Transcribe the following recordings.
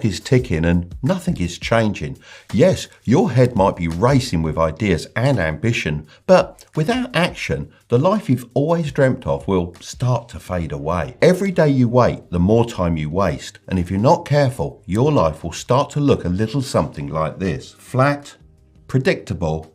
clock is ticking and nothing is changing. Yes, your head might be racing with ideas and ambition, but without action, the life you've always dreamt of will start to fade away. Every day you wait, the more time you waste. And if you're not careful, your life will start to look a little something like this. Flat, predictable,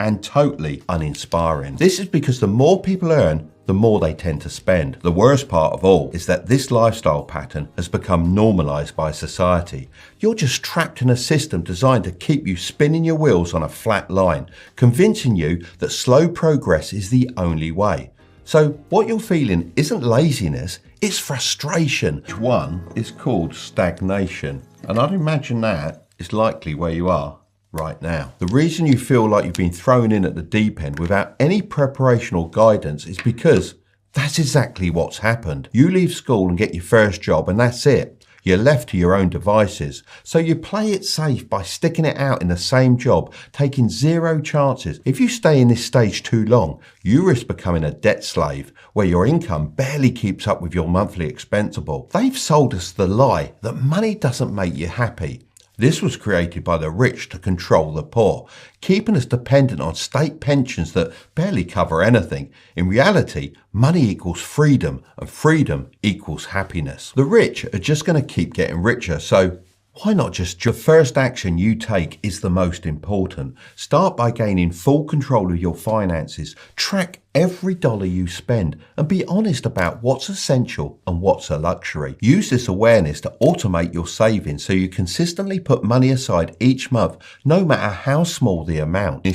and totally uninspiring. This is because the more people earn, the more they tend to spend. The worst part of all is that this lifestyle pattern has become normalized by society. You're just trapped in a system designed to keep you spinning your wheels on a flat line, convincing you that slow progress is the only way. So what you're feeling isn't laziness, it's frustration. One is called stagnation, and I'd imagine that is likely where you are right now. The reason you feel like you've been thrown in at the deep end without any preparation or guidance is because that's exactly what's happened. You leave school and get your first job and that's it. You're left to your own devices. So you play it safe by sticking it out in the same job, taking zero chances. If you stay in this stage too long, you risk becoming a debt slave where your income barely keeps up with your monthly expendable. They've sold us the lie that money doesn't make you happy. This was created by the rich to control the poor, keeping us dependent on state pensions that barely cover anything. In reality, money equals freedom, and freedom equals happiness. The rich are just going to keep getting richer, so why not just the first action you take is the most important. Start by gaining full control of your finances. Track every dollar you spend and be honest about what's essential and what's a luxury. Use this awareness to automate your savings so you consistently put money aside each month, no matter how small the amount.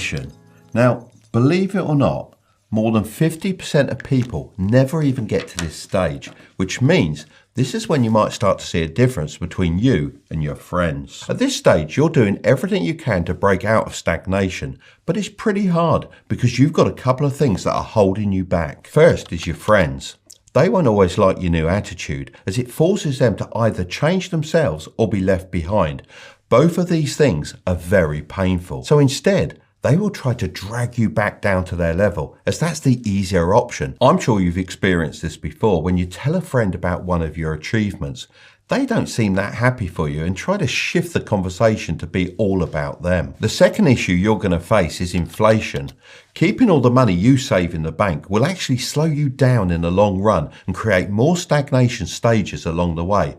Now, believe it or not, more than 50% of people never even get to this stage, which means this is when you might start to see a difference between you and your friends. At this stage, you're doing everything you can to break out of stagnation, but it's pretty hard because you've got a couple of things that are holding you back. First is your friends. They won't always like your new attitude, as it forces them to either change themselves or be left behind. Both of these things are very painful. So instead, they will try to drag you back down to their level, as that's the easier option. I'm sure you've experienced this before. When you tell a friend about one of your achievements, they don't seem that happy for you and try to shift the conversation to be all about them. The second issue you're going to face is inflation. Keeping all the money you save in the bank will actually slow you down in the long run and create more stagnation stages along the way,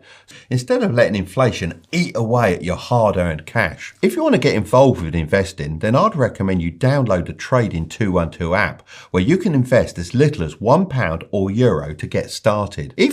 instead of letting inflation eat away at your hard-earned cash. If you want to get involved with investing, then I'd recommend you download the Trading 212 app, where you can invest as little as £1 or euro to get started. Even